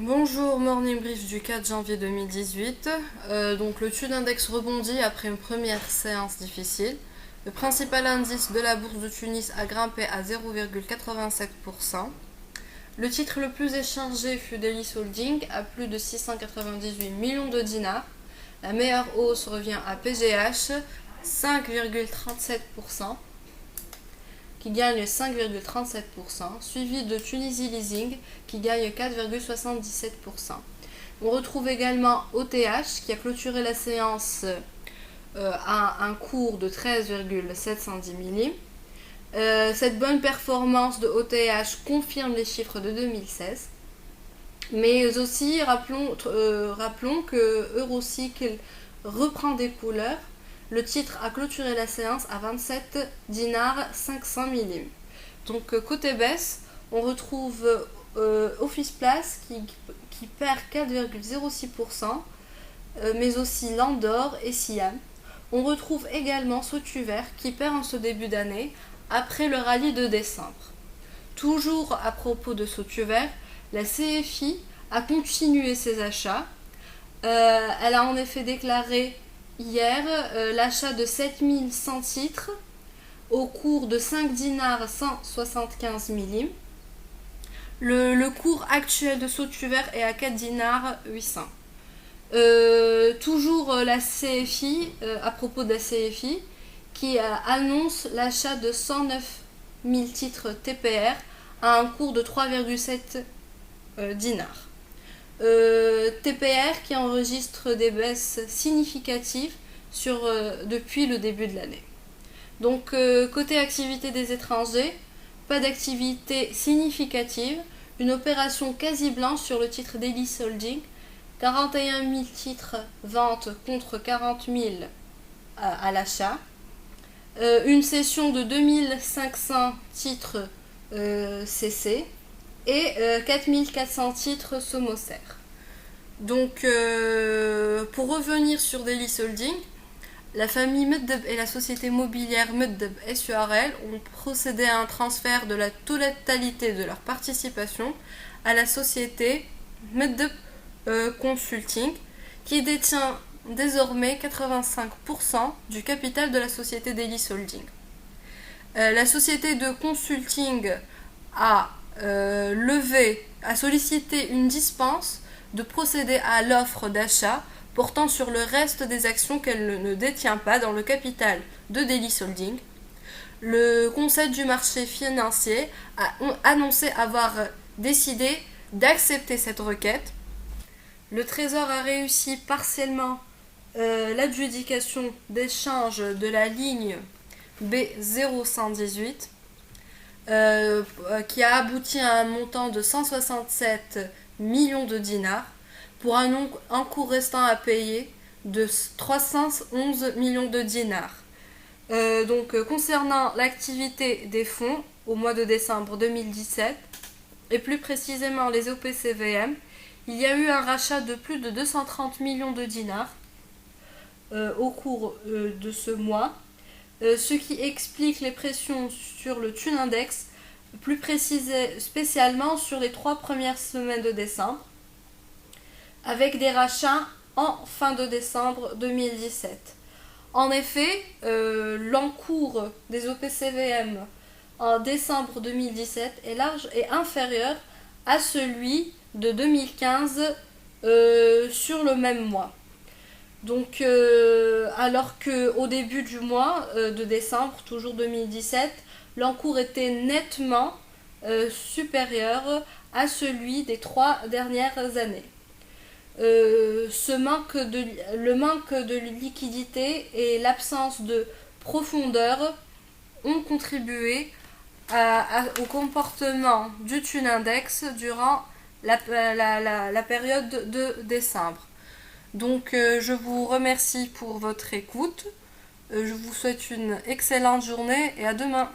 Bonjour, Morning Brief du 4 janvier 2018. Donc le TUN Index rebondit après une première séance difficile. Le principal indice de la bourse de Tunis a grimpé à 0,87%. Le titre le plus échangé fut Delis Holding à plus de 698 millions de dinars. La meilleure hausse revient à PGH, 5,37%, qui gagne 5,37%, suivi de Tunisie Leasing qui gagne 4,77%. On retrouve également OTH qui a clôturé la séance à un cours de 13,710 millimes. Cette bonne performance de OTH confirme les chiffres de 2016. Mais aussi, rappelons que Eurocycle reprend des couleurs. Le titre a clôturé la séance à 27 dinars 500 millimes. Donc côté baisse, on retrouve Office Place qui perd 4,06%, mais aussi Landor et Siam. On retrouve également Sotuver qui perd en ce début d'année après le rallye de décembre. Toujours à propos de Sotuver, la CFI a continué ses achats. Elle a en effet déclaré hier l'achat de 7100 titres au cours de 5 dinars 175 millimes. Le cours actuel de Sotuver est à 4 dinars 800. Toujours la CFI, à propos de la CFI, qui annonce l'achat de 109 000 titres TPR à un cours de 3,7 dinars. TPR qui enregistre des baisses significatives depuis le début de l'année. Donc côté activité des étrangers, pas d'activité significative, une opération quasi blanche sur le titre Delis Holding, 41 000 titres vente contre 40 000 à l'achat, une cession de 2500 titres CC et 4400 titres Somoser. Donc pour revenir sur Delis Holding, la famille Meddeb et la société mobilière Meddeb SURL ont procédé à un transfert de la totalité de leur participation à la société Meddeb Consulting qui détient désormais 85% du capital de la société Delis Holding. La société de consulting a sollicité une dispense de procéder à l'offre d'achat portant sur le reste des actions qu'elle ne détient pas dans le capital de Delis Holding. Le Conseil du marché financier a annoncé avoir décidé d'accepter cette requête. Le Trésor a réussi partiellement l'adjudication d'échange de la ligne B0118 qui a abouti à un montant de 167 millions de dinars pour un encours restant à payer de 311 millions de dinars. Concernant l'activité des fonds au mois de décembre 2017 et plus précisément les OPCVM, il y a eu un rachat de plus de 230 millions de dinars au cours de ce mois, ce qui explique les pressions sur le TUN Index, plus spécialement sur les 3 premières semaines de décembre, avec des rachats en fin de décembre 2017. En effet, l'encours des OPCVM en décembre 2017 est inférieur à celui de 2015 sur le même mois. Donc, alors qu'au début du mois de décembre, toujours 2017, l'encours était nettement supérieur à celui des 3 dernières années. Le manque de liquidité et l'absence de profondeur ont contribué au comportement du TUN Index durant la période de décembre. Donc je vous remercie pour votre écoute, je vous souhaite une excellente journée et à demain.